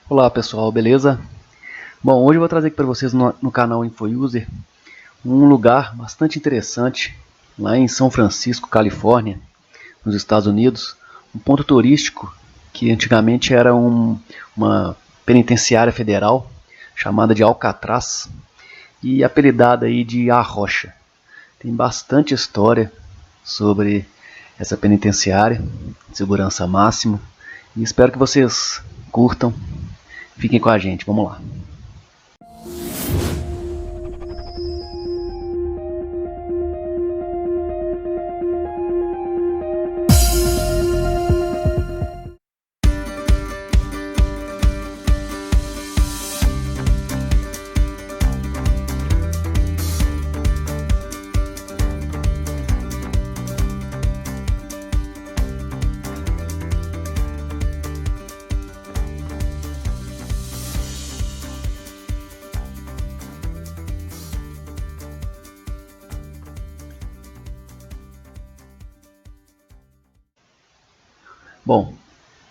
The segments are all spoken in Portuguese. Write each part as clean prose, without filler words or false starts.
Olá pessoal, beleza? Bom, hoje eu vou trazer aqui para vocês no canal InfoUser um lugar bastante interessante lá em São Francisco, Califórnia, nos Estados Unidos, um ponto turístico que antigamente era uma penitenciária federal chamada de Alcatraz e apelidada aí de A Rocha. Tem bastante história sobre essa penitenciária, segurança máxima, e espero que vocês curtam. Fiquem com a gente, vamos lá. Bom,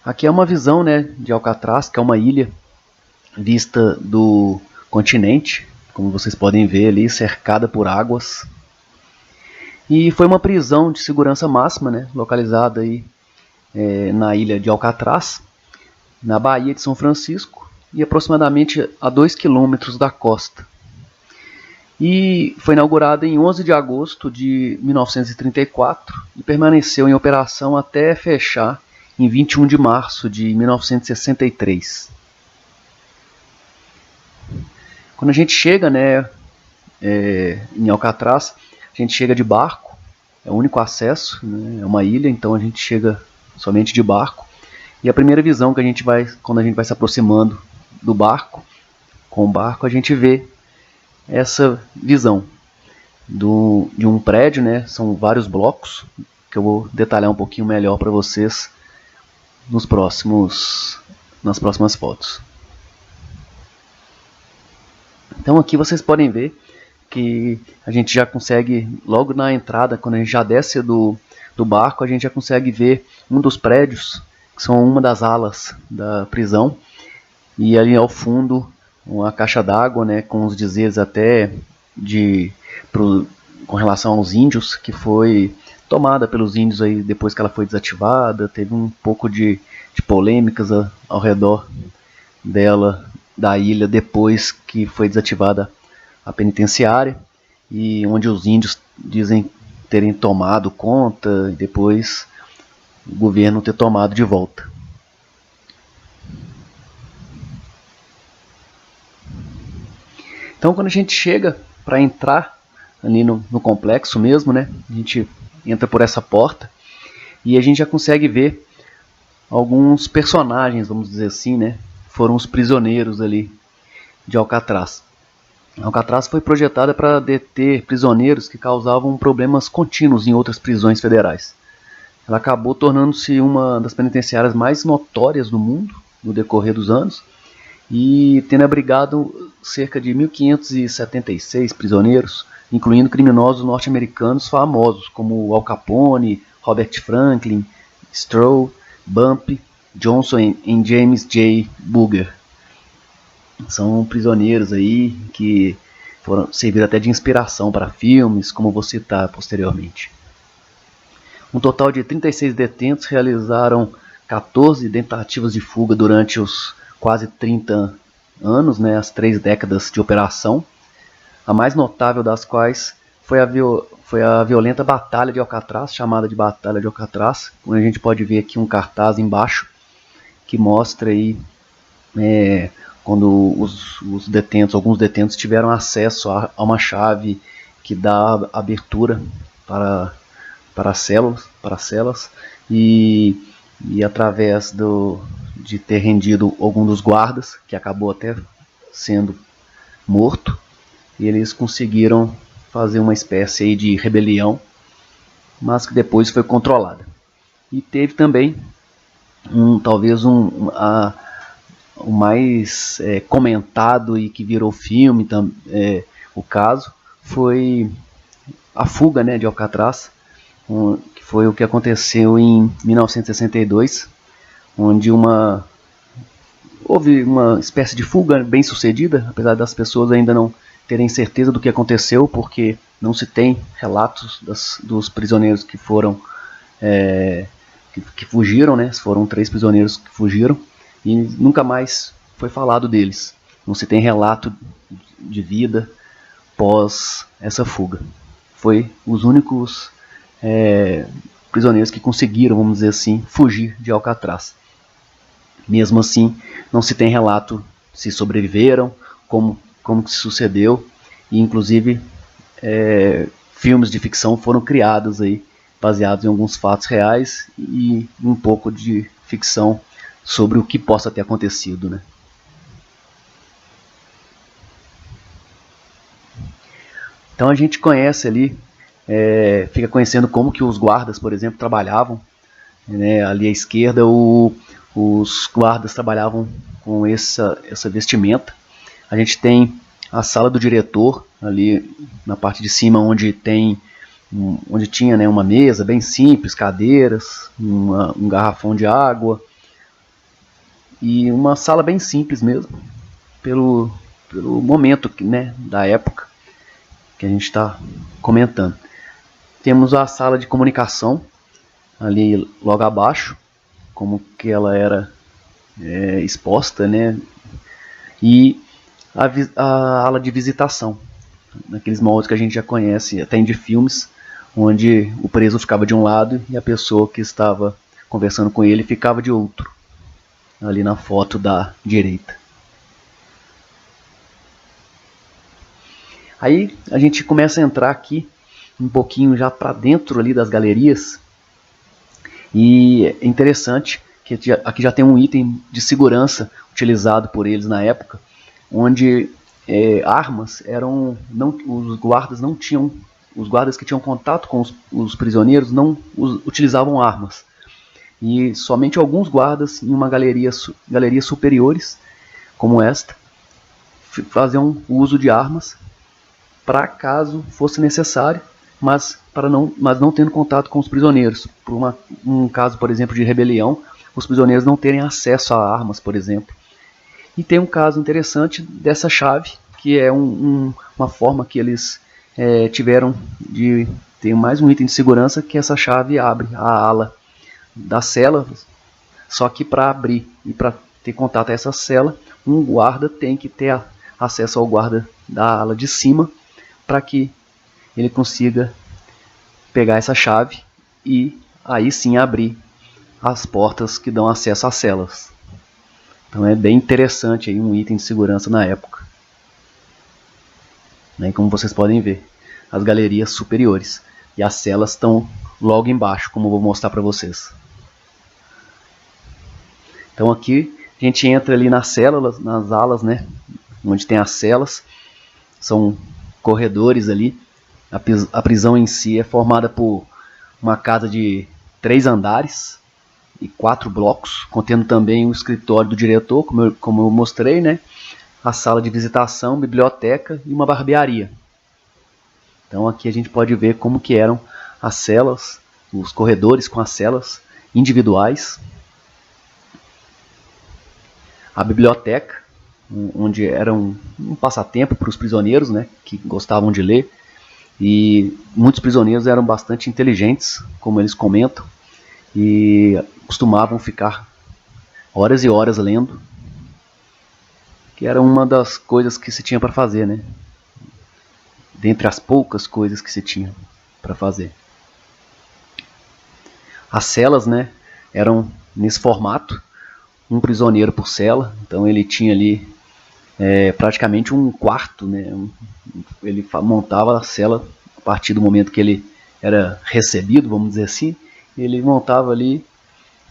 aqui é uma visão, né, de Alcatraz, que é uma ilha vista do continente, como vocês podem ver ali, cercada por águas. E foi uma prisão de segurança máxima, né, localizada aí na ilha de Alcatraz, na Baía de São Francisco, e aproximadamente a 2 quilômetros da costa. E foi inaugurada em 11 de agosto de 1934 e permaneceu em operação até fechar em 21 de março de 1963. Quando a gente chega, né, em Alcatraz, a gente chega de barco, é o único acesso, né, é uma ilha, então a gente chega somente de barco. E a primeira visão que a gente vai, quando a gente vai se aproximando do barco, com o barco, a gente vê essa visão de um prédio, né, são vários blocos, que eu vou detalhar um pouquinho melhor para vocês nas próximas fotos. Então aqui vocês podem ver que a gente já consegue, logo na entrada, quando a gente já desce do barco, a gente já consegue ver um dos prédios, que são uma das alas da prisão, e ali ao fundo uma caixa d'água, né, com os dizeres até com relação aos índios, que foi tomada pelos índios aí depois que ela foi desativada. Teve um pouco de polêmicas ao redor dela, da ilha, depois que foi desativada a penitenciária, e onde os índios dizem terem tomado conta e depois o governo ter tomado de volta. Então quando a gente chega para entrar ali no complexo mesmo, né, a gente entra por essa porta e a gente já consegue ver alguns personagens, vamos dizer assim, né, foram os prisioneiros ali de Alcatraz. Alcatraz foi projetada para deter prisioneiros que causavam problemas contínuos em outras prisões federais. Ela acabou tornando-se uma das penitenciárias mais notórias do mundo no decorrer dos anos e tendo abrigado cerca de 1.576 prisioneiros, incluindo criminosos norte-americanos famosos como Al Capone, Robert Franklin, Stroh, Bump, Johnson e James J. Booger. São prisioneiros aí que serviram até de inspiração para filmes, como vou citar posteriormente. Um total de 36 detentos realizaram 14 tentativas de fuga durante os quase 30 anos, né, as 3 décadas de operação, a mais notável das quais foi a violenta Batalha de Alcatraz, chamada de Batalha de Alcatraz, onde a gente pode ver aqui um cartaz embaixo que mostra aí quando alguns detentos tiveram acesso a uma chave que dá abertura para celas e através de ter rendido algum dos guardas, que acabou até sendo morto, eles conseguiram fazer uma espécie aí de rebelião, mas que depois foi controlada. E teve também talvez o mais comentado e que virou filme, o caso, foi a fuga, né, de Alcatraz, que foi o que aconteceu em 1962, onde houve uma espécie de fuga bem sucedida, apesar das pessoas ainda não terem certeza do que aconteceu, porque não se tem relatos dos prisioneiros que foram que fugiram, né? Foram 3 prisioneiros que fugiram e nunca mais foi falado deles. Não se tem relato de vida pós essa fuga. Foi os únicos prisioneiros que conseguiram, vamos dizer assim, fugir de Alcatraz. Mesmo assim, não se tem relato se sobreviveram, como que se sucedeu, e inclusive filmes de ficção foram criados aí, baseados em alguns fatos reais e um pouco de ficção sobre o que possa ter acontecido, né? Então a gente conhece ali, fica conhecendo como que os guardas, por exemplo, trabalhavam, né? Ali à esquerda, os guardas trabalhavam com essa vestimenta. A gente tem a sala do diretor ali na parte de cima, onde tinha, né, uma mesa bem simples, cadeiras, um garrafão de água e uma sala bem simples mesmo, pelo momento, né, da época que a gente está comentando. Temos a sala de comunicação ali logo abaixo, como que ela era exposta, né, e a ala de visitação, naqueles moldes que a gente já conhece até de filmes, onde o preso ficava de um lado e a pessoa que estava conversando com ele ficava de outro, ali na foto da direita. Aí a gente começa a entrar aqui um pouquinho já para dentro ali das galerias, e é interessante que aqui já tem um item de segurança utilizado por eles na época, onde armas eram, não, os guardas que tinham contato com os prisioneiros não utilizavam armas, e somente alguns guardas em uma galerias superiores como esta faziam uso de armas para caso fosse necessário, mas não tendo contato com os prisioneiros. Por um caso, por exemplo, de rebelião, os prisioneiros não terem acesso a armas, por exemplo. E tem um caso interessante dessa chave, que é uma forma que eles tiveram de ter mais um item de segurança, que essa chave abre a ala da cela, só que para abrir e para ter contato a essa cela, um guarda tem que ter acesso ao guarda da ala de cima, para que ele consiga pegar essa chave e aí sim abrir as portas que dão acesso às celas. Então é bem interessante aí um item de segurança na época. E como vocês podem ver, as galerias superiores e as celas estão logo embaixo, como eu vou mostrar para vocês. Então aqui a gente entra ali nas células, nas alas, né, onde tem as celas, são corredores ali. A prisão em si é formada por uma casa de 3 andares e 4 blocos, contendo também o escritório do diretor, como eu mostrei, né? A sala de visitação, biblioteca e uma barbearia. Então aqui a gente pode ver como que eram as celas, os corredores com as celas individuais. A biblioteca, onde era um passatempo para os prisioneiros, né, que gostavam de ler. E muitos prisioneiros eram bastante inteligentes, como eles comentam, e costumavam ficar horas e horas lendo, que era uma das coisas que se tinha para fazer, né? Dentre as poucas coisas que se tinha para fazer. As celas, né, eram nesse formato, um prisioneiro por cela, então ele tinha ali praticamente um quarto, né? Ele montava a cela a partir do momento que ele era recebido, vamos dizer assim, ele montava ali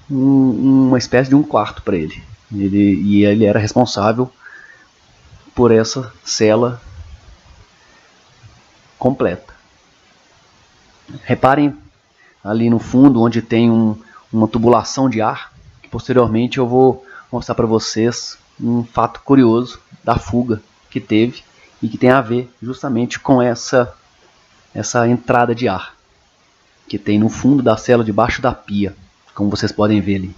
uma espécie de um quarto para ele. E ele era responsável por essa cela completa. Reparem ali no fundo, onde tem uma tubulação de ar, que posteriormente eu vou mostrar para vocês um fato curioso da fuga que teve e que tem a ver justamente com essa entrada de ar que tem no fundo da cela, debaixo da pia, como vocês podem ver ali.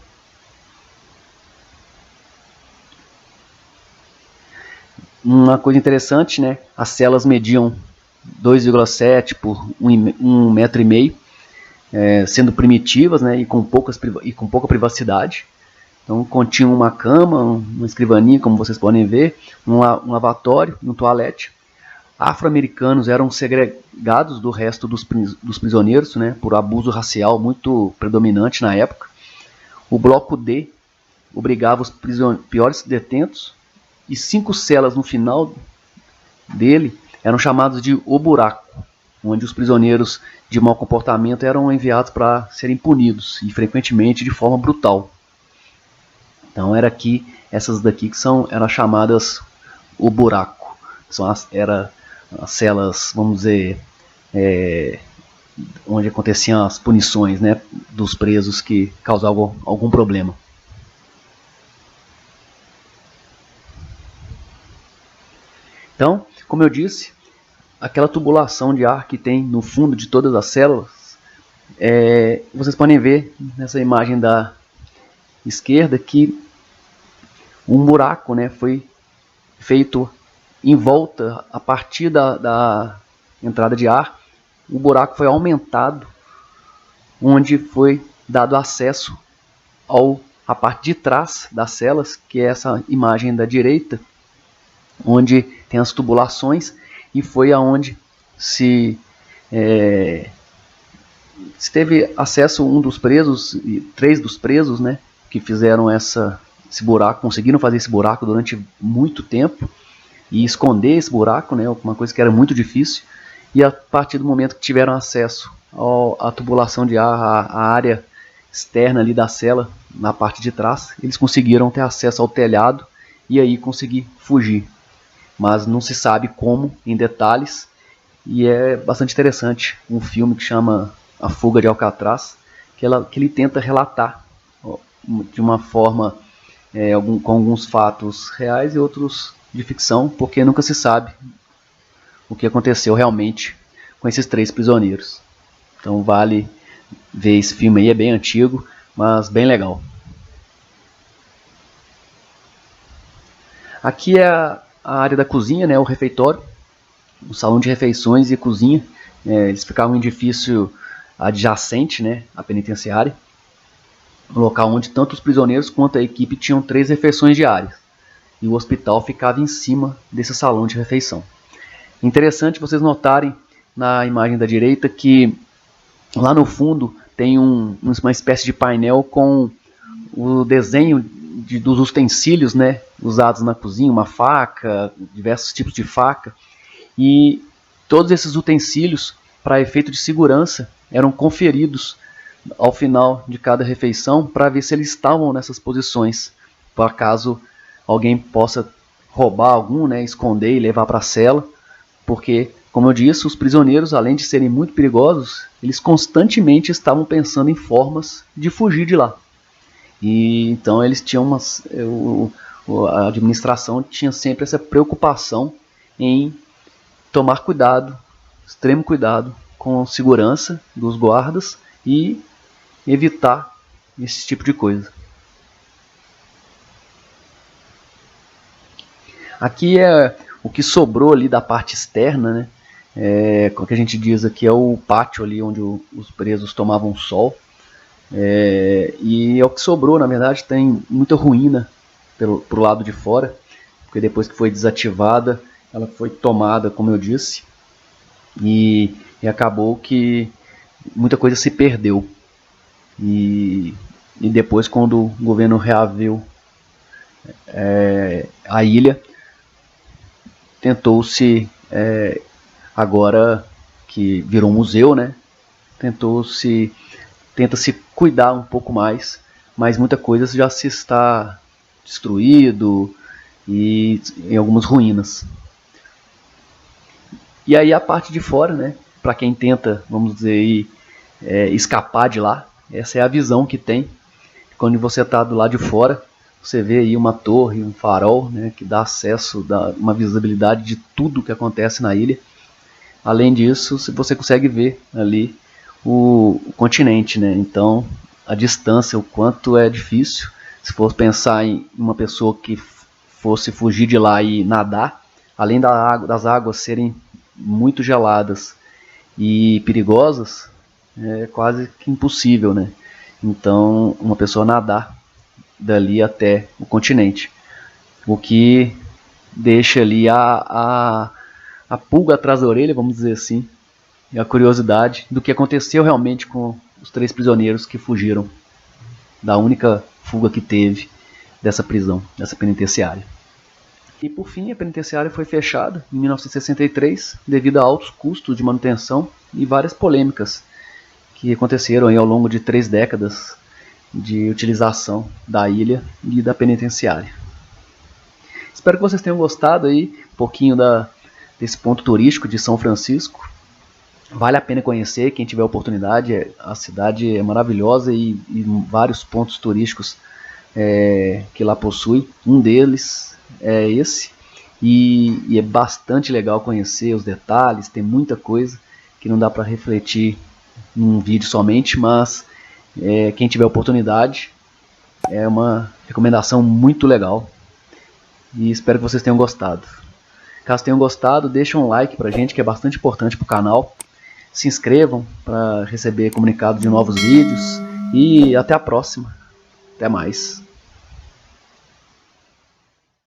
uma coisa interessante, né? As celas mediam 2,7 por 1,5 metro, sendo primitivas, né? E com pouca privacidade. Então continha uma cama, uma escrivaninha, como vocês podem ver, um lavatório e um toalete. Afro-americanos eram segregados do resto dos prisioneiros, né, por abuso racial muito predominante na época. O bloco D obrigava os piores detentos, e 5 celas no final dele eram chamadas de O Buraco, onde os prisioneiros de mau comportamento eram enviados para serem punidos, e frequentemente de forma brutal. Então era aqui, essas daqui que eram chamadas O Buraco. Eram as celas, vamos dizer, onde aconteciam as punições, né, dos presos que causavam algum problema. Então, como eu disse, aquela tubulação de ar que tem no fundo de todas as células, vocês podem ver nessa imagem da esquerda que um buraco, né, foi feito em volta, a partir da entrada de ar. O buraco foi aumentado, onde foi dado acesso à parte de trás das celas, que é essa imagem da direita, onde tem as tubulações, e foi aonde se teve acesso um dos presos, e 3 dos presos, né, que fizeram esse buraco, conseguiram fazer esse buraco durante muito tempo e esconder esse buraco, né, uma coisa que era muito difícil. E a partir do momento que tiveram acesso à tubulação de ar, à área externa ali da cela, na parte de trás, eles conseguiram ter acesso ao telhado e aí conseguir fugir. Mas não se sabe como, em detalhes, e é bastante interessante um filme que chama A Fuga de Alcatraz, que ele tenta relatar de uma forma, com alguns fatos reais e outros de ficção, porque nunca se sabe o que aconteceu realmente com esses 3 prisioneiros. Então vale ver esse filme aí, é bem antigo, mas bem legal. Aqui é a área da cozinha, né, o refeitório, o salão de refeições e cozinha. Eles ficavam em um edifício adjacente, né, à penitenciária, um local onde tanto os prisioneiros quanto a equipe tinham 3 refeições diárias, e o hospital ficava em cima desse salão de refeição. Interessante vocês notarem na imagem da direita que lá no fundo tem uma espécie de painel com o desenho dos utensílios, né, usados na cozinha, uma faca, diversos tipos de faca, e todos esses utensílios, para efeito de segurança, eram conferidos ao final de cada refeição para ver se eles estavam nessas posições, para caso alguém possa roubar algum, né, esconder e levar para a cela, porque, como eu disse, os prisioneiros, além de serem muito perigosos, eles constantemente estavam pensando em formas de fugir de lá. E então eles tinham a administração tinha sempre essa preocupação em tomar cuidado, extremo cuidado com a segurança dos guardas e evitar esse tipo de coisa. Aqui é o que sobrou ali da parte externa, né? O que a gente diz aqui é o pátio ali onde os presos tomavam sol. E é o que sobrou, na verdade, tem muita ruína pro lado de fora, porque depois que foi desativada, ela foi tomada, como eu disse, e acabou que muita coisa se perdeu. E depois, quando o governo reaviu a ilha, tentou-se, agora que virou um museu, né, tenta-se cuidar um pouco mais, mas muita coisa já se está destruído e em algumas ruínas. E aí a parte de fora, né, para quem tenta, vamos dizer, escapar de lá, essa é a visão que tem. Quando você está do lado de fora, você vê aí uma torre, um farol, né, que dá acesso, dá uma visibilidade de tudo que acontece na ilha. Além disso, você consegue ver ali o continente, né? Então, a distância, o quanto é difícil. Se for pensar em uma pessoa que fosse fugir de lá e nadar, além das águas serem muito geladas e perigosas, é quase que impossível, né? Então, uma pessoa nadar dali até o continente, o que deixa ali a pulga atrás da orelha, vamos dizer assim, e a curiosidade do que aconteceu realmente com os 3 prisioneiros que fugiram da única fuga que teve dessa prisão, dessa penitenciária. E por fim, a penitenciária foi fechada em 1963 devido a altos custos de manutenção e várias polêmicas que aconteceram aí ao longo de 3 décadas de utilização da ilha e da penitenciária. Espero que vocês tenham gostado aí um pouquinho desse ponto turístico de São Francisco. Vale a pena conhecer, quem tiver oportunidade. A cidade é maravilhosa e vários pontos turísticos que lá possui. Um deles é esse, e é bastante legal conhecer os detalhes. Tem muita coisa que não dá para refletir num vídeo somente, mas quem tiver oportunidade, é uma recomendação muito legal e espero que vocês tenham gostado. Caso tenham gostado, deixem um like pra gente, que é bastante importante pro canal. Se inscrevam para receber comunicado de novos vídeos e até a próxima. Até mais.